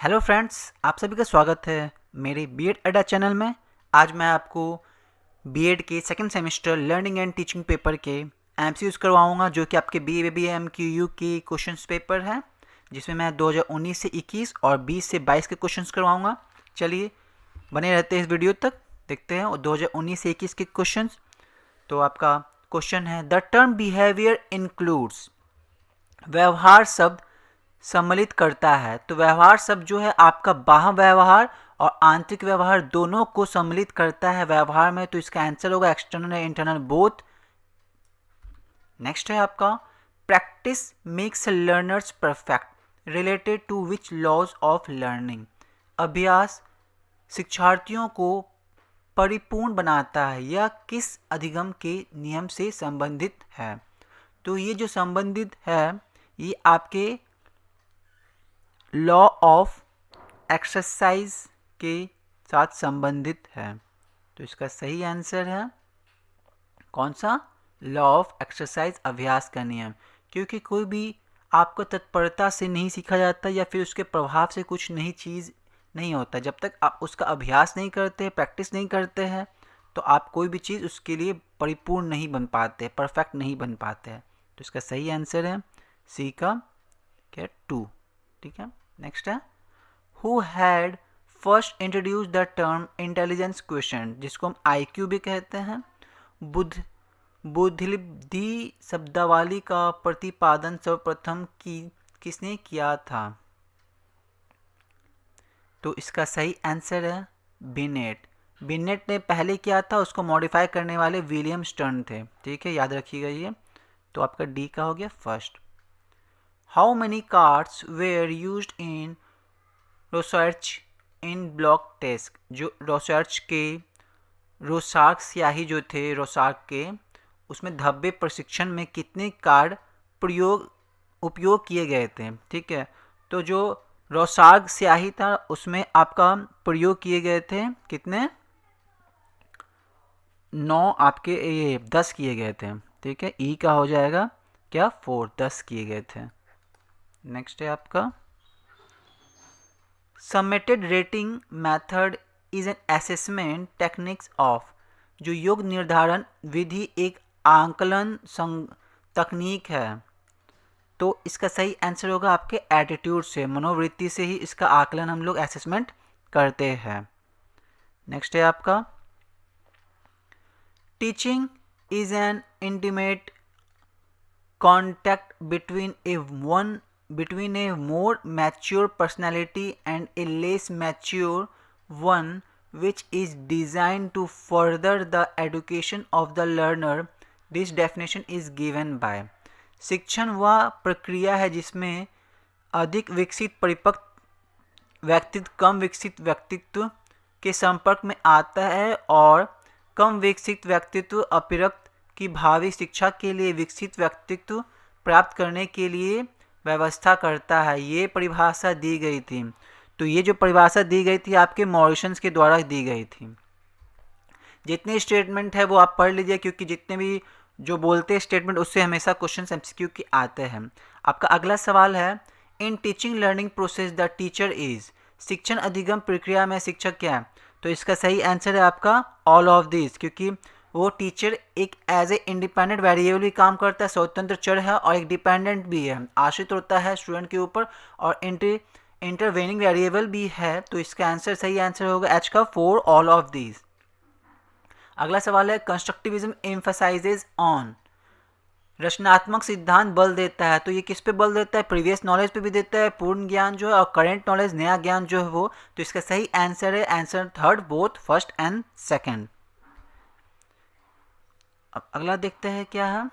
Hello friends, आप सभी का स्वागत है मेरे बीएड अड्डा चैनल में। आज मैं आपको बीएड के second semester learning and teaching paper के एमसीक्यूज करवाऊंगा, जो कि आपके बीएमक्यूयू के क्वेश्चंस पेपर है, जिसमें मैं 2019 से 21 और 20 से 22 के क्वेश्चंस करवाऊंगा। चलिए बने रहते हैं इस वीडियो तक, देखते हैं और 2019 से 21 के क्वेश्चंस। तो आपका क्वेश्चन है, द टर्म बिहेवियर इंक्लूड्स, व्यवहार शब्द सम्मिलित करता है। तो व्यवहार शब्द जो है आपका बाह्य व्यवहार और आंतरिक व्यवहार दोनों को सम्मिलित करता है व्यवहार में। तो इसका आंसर होगा external and internal both. Next है आपका, practice makes learners perfect, related to which laws of learning. अभ्यास शिक्षार्थियों को परिपूर्ण बनाता है, यह किस अधिगम के नियम से संबंधित है। तो ये जो संबंधित है ये आपके लॉ ऑफ एक्सरसाइज के साथ संबंधित है। तो इसका सही आंसर है कौन सा, लॉ ऑफ एक्सरसाइज, अभ्यास का नियम। क्योंकि कोई भी आपको तत्परता से नहीं सीखा जाता या फिर उसके प्रभाव से कुछ नई चीज़ नहीं होता। जब तक आप उसका अभ्यास नहीं करते, प्रैक्टिस नहीं करते हैं, तो आप कोई भी चीज़ उसके लिए परिपूर्ण नहीं बन पाते, परफेक्ट नहीं बन पाते हैं। तो इसका सही आंसर है सी का क्या 2। ठीक है, नेक्स्ट है, who had first introduce the term intelligence question, जिसको हम आईक्यू भी कहते हैं। बुद्धिलिप्ति शब्दावली का प्रतिपादन सर्वप्रथम किसने किया था। तो इसका सही आंसर है बिनेट। बिनेट ने पहले किया था, उसको मॉडिफाई करने वाले विलियम स्टर्न थे। ठीक है, याद रखिएगा ये। तो आपका डी का हो गया first. How many cards were used in Rorschach inkblot test, जो रिसर्च के रोसार्क स्याही जो थे रोसार्क के, उसमें धब्बे प्रशिक्षण में कितने कार्ड उपयोग किए गए थे। ठीक है, तो जो रोसार्क स्याही था उसमें आपका प्रयोग किए गए थे कितने, 9 आपके ये 10 किए गए थे। ठीक है, ई का हो जाएगा क्या 4, 10 किए गए थे। नेक्स्ट है आपका, submitted rating method is an assessment techniques of, जो योग निर्धारण विधि एक आंकलन तकनीक है। तो इसका सही आंसर होगा आपके एटीट्यूड से, मनोवृत्ति से ही इसका आकलन हम लोग असेसमेंट करते हैं। नेक्स्ट है आपका, teaching is an intimate contact between a more mature personality and a less mature one, which is designed to further the education of the learner. This definition is given by, शिक्षण वह प्रक्रिया है जिसमें अधिक विकसित परिपक्व व्यक्तित्व कम विकसित व्यक्तित्व के संपर्क में आता है और कम विकसित व्यक्तित्व अतिरिक्त की भावी शिक्षा के लिए विकसित व्यक्तित्व प्राप्त करने के लिए व्यवस्था करता है। ये परिभाषा दी गई थी। तो ये जो परिभाषा दी गई थी आपके मॉरिसन के द्वारा दी गई थी। जितने स्टेटमेंट है वो आप पढ़ लीजिए, क्योंकि जितने भी जो बोलते हैं स्टेटमेंट उससे हमेशा क्वेश्चन एमसीक्यू के आते हैं। आपका अगला सवाल है, in teaching learning process the teacher is, शिक्षण अधिगम प्रक्रिया में शिक्षक क्या है। तो इसका सही आंसर है आपका ऑल ऑफ दिस, क्योंकि वो टीचर एक एज ए इंडिपेंडेंट वेरिएबल भी काम करता है, स्वतंत्र चर है, और एक डिपेंडेंट भी है, आश्रित होता है स्टूडेंट के ऊपर, और इंटरवेनिंग वेरिएबल भी है। तो इसका आंसर सही आंसर होगा एच का 4, ऑल ऑफ दीज। अगला सवाल है, कंस्ट्रक्टिविज्म एम्फसाइजेज ऑन, रचनात्मक सिद्धांत बल देता है। तो ये किस पे बल देता है, प्रीवियस नॉलेज पे भी देता है, पूर्ण ज्ञान जो है, और करेंट नॉलेज नया ज्ञान जो है वो। तो इसका सही आंसर है answer third, both first and second. अब अगला देखते हैं क्या है,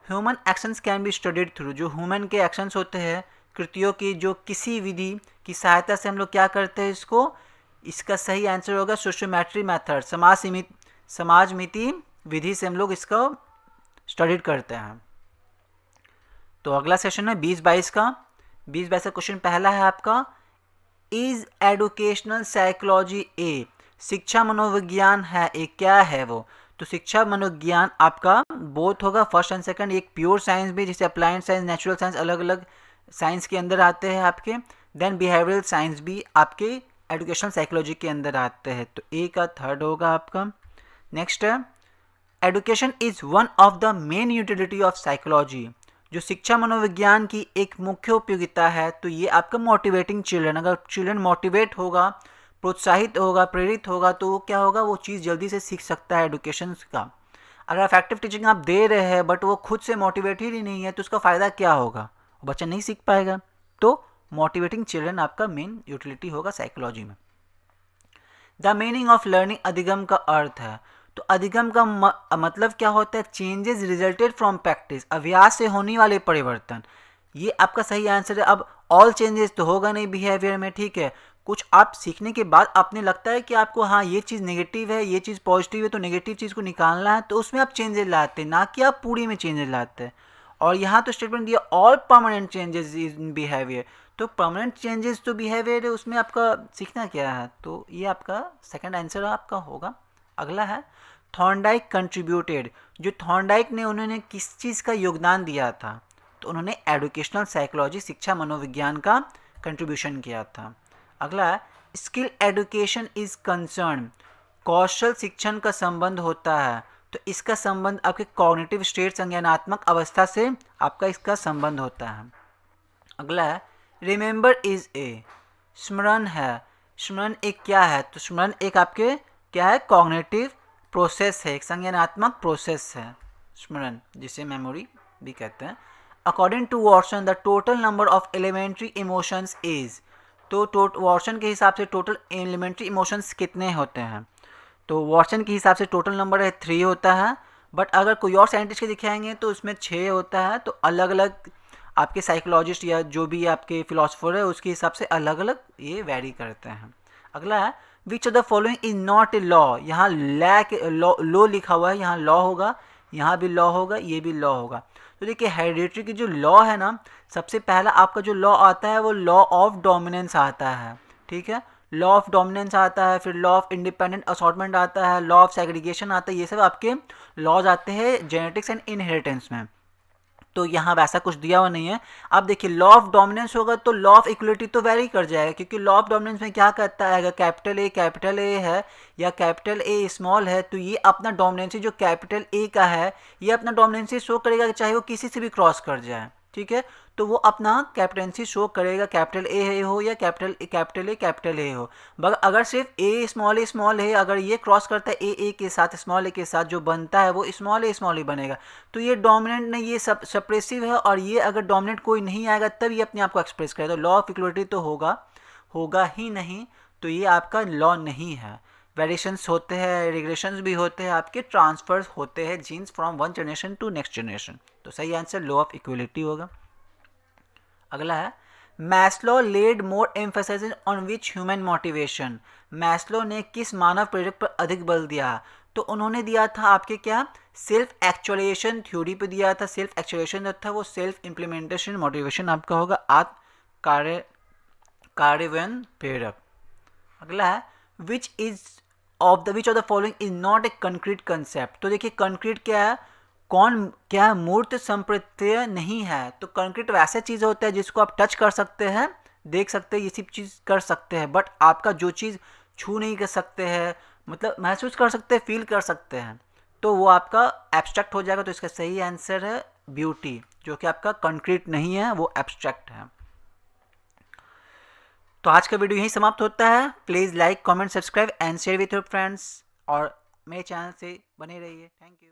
human actions can be studied through, जो ह्यूमन के एक्शंस होते हैं कृतियों की, जो किसी विधि की सहायता से हम लोग क्या करते हैं इसको। इसका सही आंसर होगा सोशियोमेट्री मेथड, समाजमिति विधि से हम लोग इसका स्टडीड करते हैं। तो अगला सेशन है 20-22 का। 20-22 का क्वेश्चन पहला है आपका, इज एडुकेशनल साइकोलॉजी ए, शिक्षा मनोविज्ञान है एक, क्या है वो। तो शिक्षा मनोविज्ञान आपका बोथ होगा फर्स्ट एंड सेकंड। एक प्योर साइंस भी, जैसे अप्लाइड साइंस, नेचुरल साइंस, अलग अलग साइंस के अंदर आते हैं आपके। देन बिहेवियरल साइंस भी आपके एजुकेशनल साइकोलॉजी के अंदर आते हैं, तो ए का थर्ड होगा आपका। नेक्स्ट है education is one of the main utility of psychology, जो शिक्षा मनोविज्ञान की एक मुख्य उपयोगिता है, तो ये आपका मोटिवेटिंग चिल्ड्रन, अगर चिल्ड्रन मोटिवेट होगा, प्रोत्साहित होगा, प्रेरित होगा, तो वो क्या होगा, वो चीज़ जल्दी से सीख सकता है एजुकेशन का। अगर इफेक्टिव टीचिंग आप दे रहे हैं बट वो खुद से मोटिवेटेड ही नहीं है, तो उसका फ़ायदा क्या होगा, वो बच्चा नहीं सीख पाएगा। तो मोटिवेटिंग चिल्ड्रन आपका मेन यूटिलिटी होगा साइकोलॉजी में। द मीनिंग ऑफ लर्निंग, अधिगम का अर्थ है, तो अधिगम का मतलब क्या होता है, चेंजेस रिजल्टेड फ्रॉम प्रैक्टिस, अभ्यास से होने वाले परिवर्तन, ये आपका सही आंसर है। अब ऑल चेंजेस तो होगा नहीं बिहेवियर में, ठीक है, कुछ आप सीखने के बाद आपने लगता है कि आपको हाँ ये चीज़ नेगेटिव है, ये चीज़ पॉजिटिव है, तो नेगेटिव चीज़ को निकालना है, तो उसमें आप चेंजेस लाते हैं, ना कि आप पूरी में चेंजेस लाते हैं। और यहाँ तो स्टेटमेंट दिया all permanent changes in behaviour, तो परमानेंट चेंजेस तो बिहेवियर है, उसमें आपका सीखना क्या है, तो ये आपका सेकंड आंसर आपका होगा। अगला है थॉर्नडाइक कंट्रीब्यूटेड, जो थॉर्नडाइक ने उन्होंने किस चीज़ का योगदान दिया था, तो उन्होंने एजुकेशनल साइकोलॉजी, शिक्षा मनोविज्ञान का कंट्रीब्यूशन किया था। अगला है स्किल एजुकेशन इज कंसर्न, कौशल शिक्षण का संबंध होता है, तो इसका संबंध आपके कॉग्निटिव स्टेट, संज्ञानात्मक अवस्था से आपका इसका संबंध होता है। अगला है रिमेंबर इज ए, स्मरण है, स्मरण एक क्या है, तो स्मरण एक आपके क्या है, कॉग्निटिव प्रोसेस है, एक संज्ञानात्मक प्रोसेस है स्मरण, जिसे मेमोरी भी कहते हैं। According to Watson the total number of elementary emotions is, तो वॉटसन के हिसाब से टोटल एलिमेंट्री इमोशंस कितने होते हैं, तो वॉटसन के हिसाब से टोटल नंबर है 3 होता है, बट अगर कोई और साइंटिस्ट के दिखाएंगे तो उसमें 6 होता है, तो अलग अलग आपके साइकोलॉजिस्ट या जो भी आपके फिलोसफर है उसके हिसाब से अलग अलग ये वेरी करते हैं। अगला है which of the following is not a law, यहाँ लॉ लिखा हुआ है, यहाँ लॉ होगा, यहाँ भी लॉ होगा, ये भी लॉ होगा। तो देखिए हेरिडिटरी की जो लॉ है ना, सबसे पहला आपका जो लॉ आता है वो लॉ ऑफ डोमिनेंस आता है, ठीक है, लॉ ऑफ डोमिनेंस आता है, फिर लॉ ऑफ इंडिपेंडेंट असॉर्टमेंट आता है, लॉ ऑफ सेग्रीगेशन आता है, ये सब आपके लॉज आते हैं जेनेटिक्स एंड इनहेरिटेंस में। तो यहाँ वैसा कुछ दिया हुआ नहीं है। अब देखिए लॉ ऑफ डोमिनेंस होगा तो लॉ ऑफ इक्वलिटी तो वेरी कर जाएगा, क्योंकि लॉ ऑफ डोमिनेंस में क्या कहता है, अगर कैपिटल ए है या कैपिटल ए स्मॉल है, तो ये अपना डोमिनेंसी जो कैपिटल ए का है ये अपना डोमिनेंसी शो करेगा, चाहे वो किसी से भी क्रॉस कर जाए, ठीक है, तो वो अपना कैपिटेंसी शो करेगा, कैपिटल ए हो या कैपिटल ए हो। मगर अगर सिर्फ ए स्मॉल है, अगर ये क्रॉस करता है ए के साथ, स्मॉल ए के साथ, जो बनता है वो स्मॉल ए बनेगा, तो ये डोमिनेंट नहीं, ये सब सप्रेसिव है, और ये अगर डोमिनेंट कोई नहीं आएगा तब ये अपने आप को एक्सप्रेस करेगा, तो लॉ ऑफ इक्वलिटी तो होगा ही नहीं, तो ये आपका लॉ नहीं है। वेरिएशंस होते हैं, रिग्रेशंस भी होते हैं, आपके ट्रांसफर्स होते हैं genes from one generation to next generation, तो सही आंसर लॉ ऑफ इक्वलिटी होगा। अगला है Maslow laid more emphasis on which human motivation, Maslow ने किस मानव प्रेरक पर अधिक बल दिया, तो उन्होंने दिया था आपके क्या, सेल्फ एक्चुअलाइजेशन थ्योरी पे दिया था। सेल्फ एक्चुअलाइजेशन जो था वो सेल्फ इम्प्लीमेंटेशन मोटिवेशन आपका होगा आत्म कार्यान्वयन प्रेरक। अगला है which of the following is not a concrete concept, तो देखिए कंक्रीट क्या है, क्या मूर्त संप्रत्यय नहीं है, तो कंक्रीट वैसा चीज़ होता है जिसको आप टच कर सकते हैं, देख सकते हैं, ये सब चीज़ कर सकते हैं, बट आपका जो चीज़ छू नहीं कर सकते हैं, मतलब महसूस कर सकते हैं, फील कर सकते हैं, तो वो आपका एब्स्ट्रैक्ट हो जाएगा। तो इसका सही आंसर है ब्यूटी, जो कि आपका कंक्रीट नहीं है, वो एब्स्ट्रैक्ट है। तो आज का वीडियो यहीं समाप्त होता है। Please like, comment, subscribe and share with your friends, और मेरे चैनल से बने रहिए। Thank you.